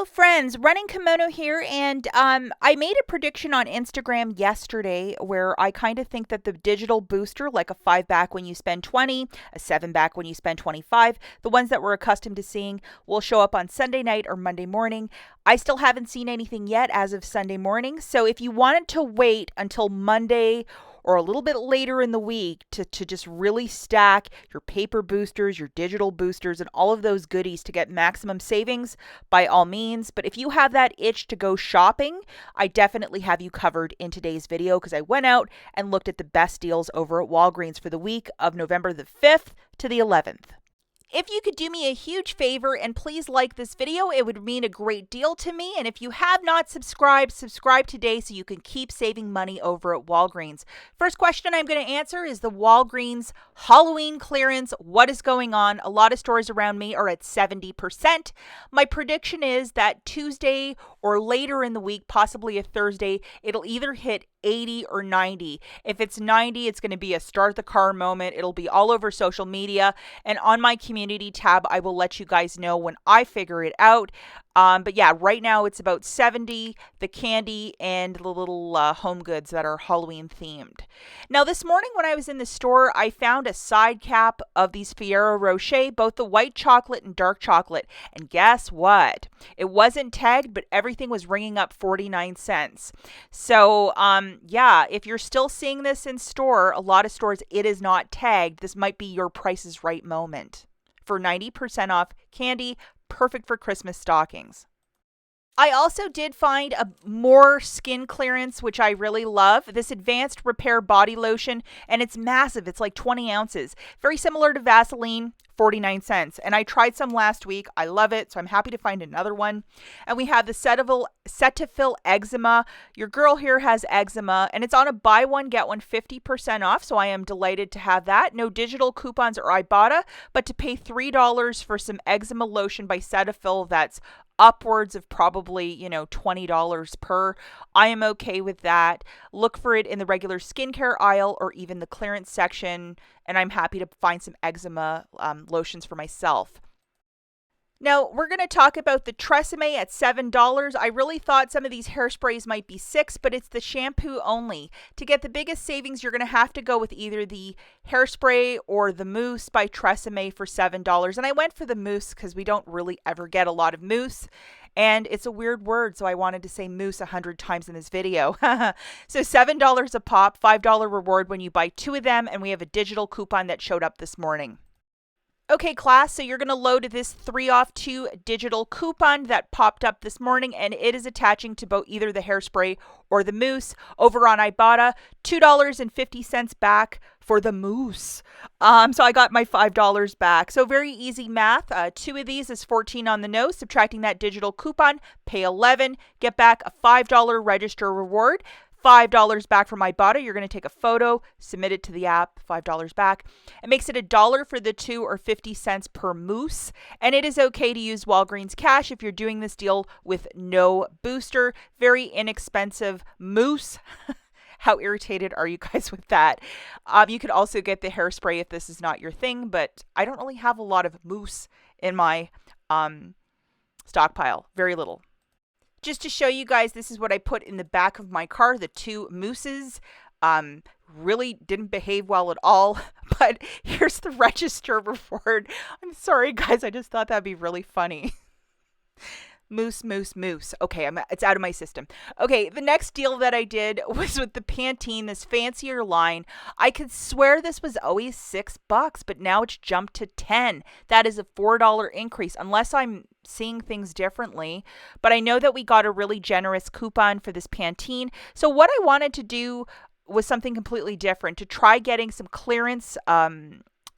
Friends, running kimono here, and I made a prediction on Instagram yesterday where I kind of think that the digital booster, like a 5 back when you spend 20, a 7 back when you spend 25, the ones that we're accustomed to seeing, will show up on Sunday night or Monday morning. I still haven't seen anything yet as of Sunday morning, so if you wanted to wait until Monday or a little bit later in the week to just really stack your paper boosters, your digital boosters, and all of those goodies to get maximum savings, by all means. But if you have that itch to go shopping, I definitely have you covered in today's video because I went out and looked at the best deals over at Walgreens for the week of November the 5th to the 11th. If you could do me a huge favor and please like this video, it would mean a great deal to me. And if you have not subscribed, subscribe today so you can keep saving money over at Walgreens. First question I'm going to answer is the Walgreens Halloween clearance. What is going on? A lot of stores around me are at 70%. My prediction is that Tuesday or later in the week, possibly a Thursday, it'll either hit 80 or 90. If it's 90, it's going to be a start the car moment. It'll be all over social media and on my community tab. I will let you guys know when I figure it out. But yeah, right now it's about 70, the candy and the little home goods that are Halloween themed. Now this morning when I was in the store, I found a side cap of these Ferrero Rocher, both the white chocolate and dark chocolate. And guess what? It wasn't tagged, but everything was ringing up 49 cents. So yeah, if you're still seeing this in store, a lot of stores, it is not tagged. This might be your Price is Right moment. For 90% off candy, perfect for Christmas stockings. I also did find a more skin clearance, which I really love. This Advanced Repair Body Lotion, and it's massive. It's like 20 ounces. Very similar to Vaseline, 49 cents. And I tried some last week. I love it, so I'm happy to find another one. And we have the Cetaphil Eczema. Your girl here has eczema, and it's on a buy one, get one 50% off, so I am delighted to have that. No digital coupons or IBOTTA, but to pay $3 for some eczema lotion by Cetaphil that's upwards of probably, $20 per. I am okay with that. Look for it in the regular skincare aisle or even the clearance section, and I'm happy to find some eczema lotions for myself. Now, we're going to talk about the Tresemme at $7. I really thought some of these hairsprays might be $6, but it's the shampoo only. To get the biggest savings, you're going to have to go with either the hairspray or the mousse by Tresemme for $7. And I went for the mousse because we don't really ever get a lot of mousse. And it's a weird word, so I wanted to say mousse 100 times in this video. So $7 a pop, $5 reward when you buy 2 of them, and we have a digital coupon that showed up this morning. Okay, class, so you're going to load this 3 off 2 digital coupon that popped up this morning, and it is attaching to both either the hairspray or the mousse. Over on IBOTTA, $2.50 back for the mousse. So I got my $5 back. So very easy math. 2 of these is 14 on the nose. Subtracting that digital coupon, pay 11, get back a $5 register reward. $5 back from IBOTTA. You're going to take a photo, submit it to the app, $5 back. It makes it $1 for the 2 or 50 cents per mousse. And it is okay to use Walgreens cash if you're doing this deal with no booster. Very inexpensive mousse. How irritated are you guys with that? You could also get the hairspray if this is not your thing, but I don't really have a lot of mousse in my stockpile. Very little. Just to show you guys, this is what I put in the back of my car, the 2 mousses. Really didn't behave well at all, but here's the register reward. I'm sorry, guys. I just thought that'd be really funny. Mousse, mousse, mousse. Okay, it's out of my system. Okay, the next deal that I did was with the Pantene, this fancier line. I could swear this was always $6, but now it's jumped to 10. That is a $4 increase, unless I'm seeing things differently. But I know that we got a really generous coupon for this Pantene. So what I wanted to do was something completely different, to try getting some clearance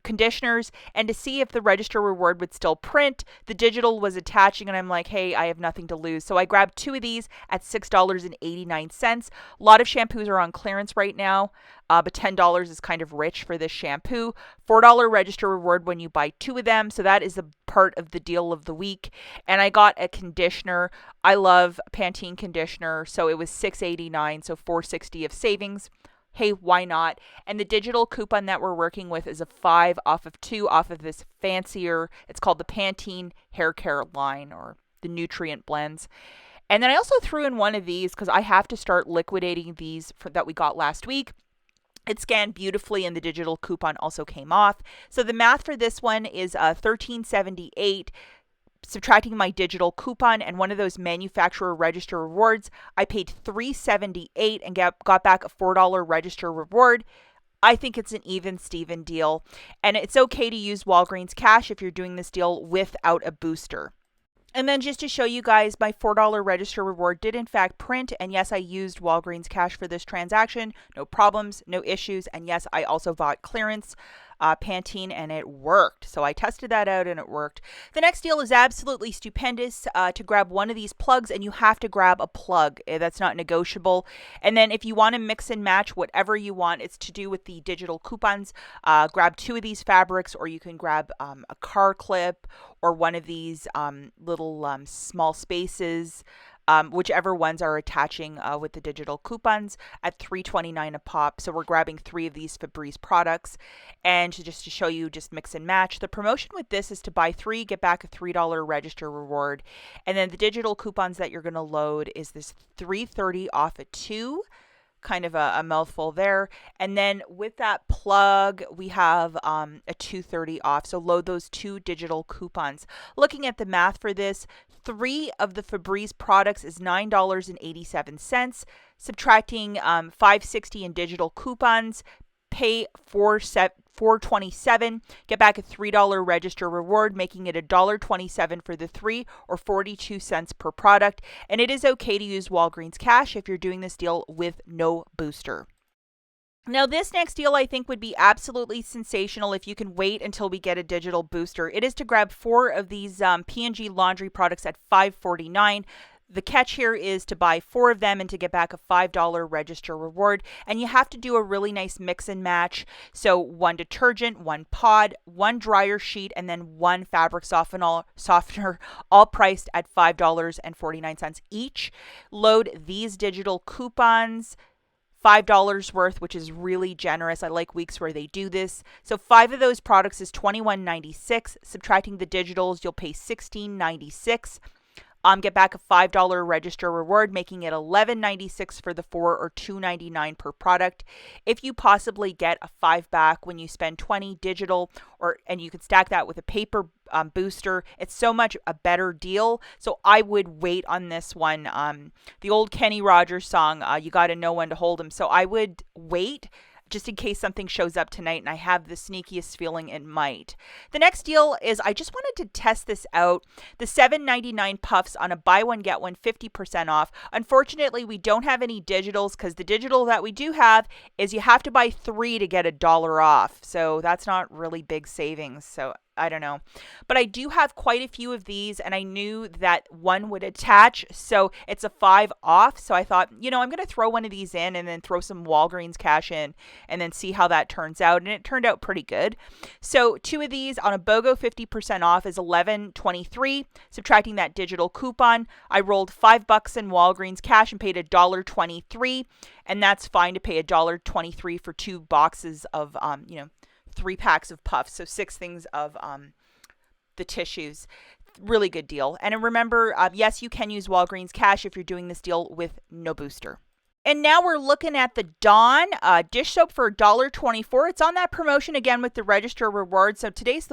conditioners and to see if the register reward would still print. The digital was attaching and I'm like, hey, I have nothing to lose. So I grabbed 2 of these at $6.89. A lot of shampoos are on clearance right now, but $10 is kind of rich for this shampoo. $4 register reward when you buy 2 of them. So that is a part of the deal of the week. And I got a conditioner. I love Pantene conditioner. So it was $6.89, so $4.60 of savings. Hey, why not? And the digital coupon that we're working with is a 5 off of 2 off of this fancier, it's called the Pantene hair care line or the nutrient blends. And then I also threw in one of these because I have to start liquidating these that we got last week. It scanned beautifully and the digital coupon also came off. So the math for this one is $13.78. Subtracting my digital coupon and one of those manufacturer register rewards, I paid $3.78 and got back a $4 register reward. I think it's an even Steven deal. And it's okay to use Walgreens cash if you're doing this deal without a booster. And then just to show you guys, my $4 register reward did in fact print. And yes, I used Walgreens cash for this transaction. No problems, no issues. And yes, I also bought clearance Pantene and it worked. So I tested that out and it worked. The next deal is absolutely stupendous. To grab one of these plugs, and you have to grab a plug. That's not negotiable. And then if you want to mix and match whatever you want, it's to do with the digital coupons. Grab two of these fabrics, or you can grab a car clip or one of these little small spaces. Whichever ones are attaching with the digital coupons at $3.29 a pop. So we're grabbing 3 of these Febreze products. And just to show you, just mix and match. The promotion with this is to buy 3, get back a $3 register reward. And then the digital coupons that you're going to load is this $3.30 off a 2. Kind of a mouthful there. And then with that plug, we have a $2.30 off. So load those 2 digital coupons. Looking at the math for this, 3 of the Febreze products is $9.87. Subtracting $5.60 in digital coupons, pay $4.27, get back a $3 register reward, making it $1.27 for the 3, or 42 cents per product. And it is okay to use Walgreens cash if you're doing this deal with no booster. Now, this next deal I think would be absolutely sensational if you can wait until we get a digital booster. It is to grab 4 of these P&G laundry products at $5.49. The catch here is to buy 4 of them and to get back a $5 register reward. And you have to do a really nice mix and match. So 1 detergent, 1 pod, 1 dryer sheet, and then 1 fabric softener, all priced at $5.49 each. Load these digital coupons, $5 worth, which is really generous. I like weeks where they do this. So 5 of those products is $21.96. Subtracting the digitals, you'll pay $16.96. Get back a $5 register reward, making it $11.96 for the 4, or $2.99 per product. If you possibly get a 5 back when you spend $20 digital, and you can stack that with a paper booster, it's so much a better deal. So I would wait on this one. The old Kenny Rogers song, you got to know when to hold 'em. So I would wait, just in case something shows up tonight, and I have the sneakiest feeling it might. The next deal is, I just wanted to test this out. The $7.99 puffs on a buy one, get one 50% off. Unfortunately, we don't have any digitals, because the digital that we do have is you have to buy 3 to get $1 off. So that's not really big savings. So I don't know. But I do have quite a few of these, and I knew that one would attach. So it's a 5 off. So I thought, I'm going to throw one of these in and then throw some Walgreens cash in and then see how that turns out. And it turned out pretty good. So 2 of these on a BOGO 50% off is $11.23. Subtracting that digital coupon, I rolled $5 in Walgreens cash and paid $1.23. And that's fine to pay $1.23 for 2 boxes of, 3 packs of puffs, so 6 things of the tissues. Really good deal. And remember, yes, you can use Walgreens cash if you're doing this deal with no booster. And now we're looking at the Dawn dish soap for $1.24. It's on that promotion again with the register reward. So today's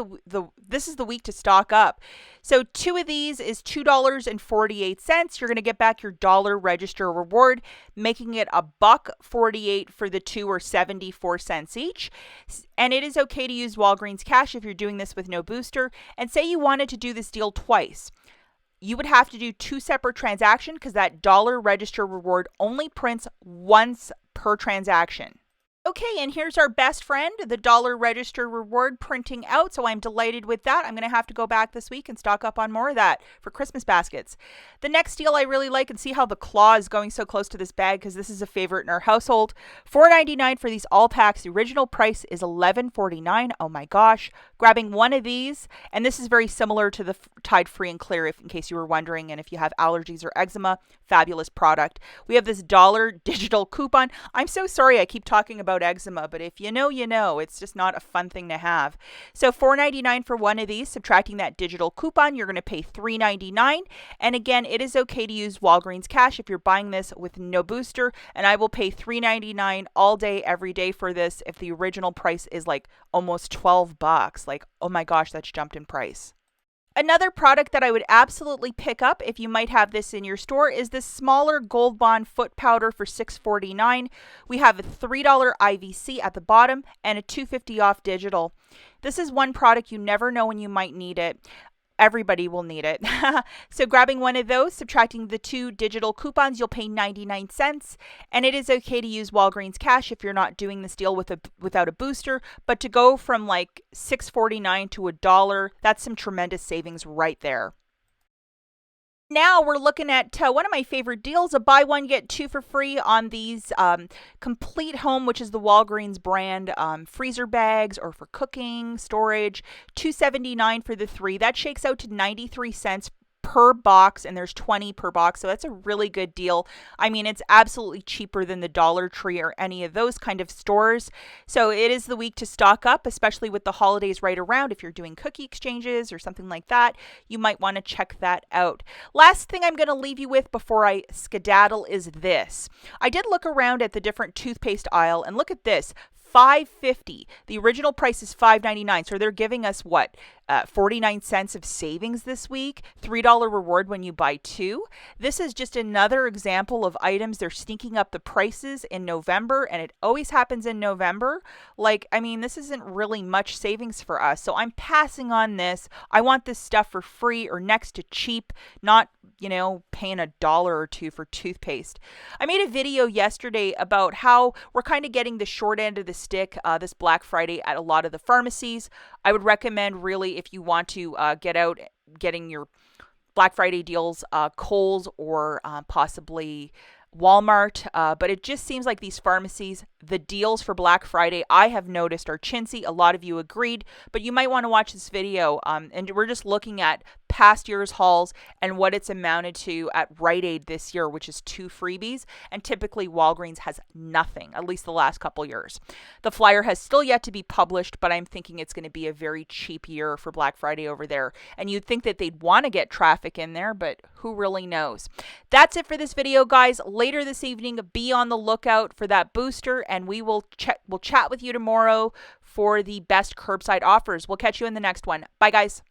this is the week to stock up. So 2 of these is $2.48. You're going to get back your $1 register reward, making it $1.48 for the 2, or 74 cents each. And it is okay to use Walgreens cash if you're doing this with no booster. And say you wanted to do this deal twice. You would have to do 2 separate transactions, because that $1 register reward only prints once per transaction. Okay, and here's our best friend, the $1 register reward printing out. So I'm delighted with that. I'm going to have to go back this week and stock up on more of that for Christmas baskets. The next deal I really like, and see how the claw is going so close to this bag, because this is a favorite in our household. $4.99 for these all packs. The original price is $11.49. Oh my gosh. Grabbing one of these, and this is very similar to the Tide Free and Clear, if in case you were wondering, and if you have allergies or eczema, fabulous product. We have this dollar digital coupon. I'm so sorry I keep talking about eczema, but if you know, you know. It's just not a fun thing to have. So $4.99 for one of these. Subtracting that digital coupon, you're going to pay $3.99. And again, it is okay to use Walgreens cash if you're buying this with no booster, and I will pay $3.99 all day, every day for this if the original price is like almost $12. Like, oh my gosh, that's jumped in price. Another product that I would absolutely pick up if you might have this in your store is this smaller Gold Bond foot powder for $6.49. We have a $3 IVC at the bottom and a $2.50 off digital. This is one product you never know when you might need it. Everybody will need it. So grabbing one of those, subtracting the two digital coupons, you'll pay 99 cents. And it is okay to use Walgreens cash if you're not doing this deal without a booster. But to go from like $6.49 to $1, that's some tremendous savings right there. Now we're looking at one of my favorite deals, a buy one, get two for free on these Complete Home, which is the Walgreens brand, freezer bags or for cooking, storage, $2.79 for the three. That shakes out to 93 cents per box, and there's 20 per box, so that's a really good deal. I mean, it's absolutely cheaper than the Dollar Tree or any of those kind of stores. So it is the week to stock up, especially with the holidays right around. If you're doing cookie exchanges or something like that, you might want to check that out. Last thing I'm going to leave you with before I skedaddle is this. I did look around at the different toothpaste aisle, and look at this. $5.50. The original price is $5.99. So they're giving us what? 49 cents of savings this week, $3 reward when you buy two. This is just another example of items. They're sneaking up the prices in November, and it always happens in November. Like, I mean, this isn't really much savings for us. So I'm passing on this. I want this stuff for free or next to cheap, not, paying $1 or $2 for toothpaste. I made a video yesterday about how we're kind of getting the short end of the stick this Black Friday at a lot of the pharmacies. I would recommend really if you want to get out getting your Black Friday deals, Kohl's or possibly Walmart, but it just seems like these pharmacies, the deals for Black Friday, I have noticed are chintzy. A lot of you agreed, but you might want to watch this video. And we're just looking at past year's hauls and what it's amounted to at Rite Aid this year, which is 2 freebies. And typically Walgreens has nothing, at least the last couple years. The flyer has still yet to be published, but I'm thinking it's going to be a very cheap year for Black Friday over there. And you'd think that they'd want to get traffic in there, but who really knows? That's it for this video, guys. Later this evening, be on the lookout for that booster, and we'll chat with you tomorrow for the best curbside offers. We'll catch you in the next one. Bye, guys.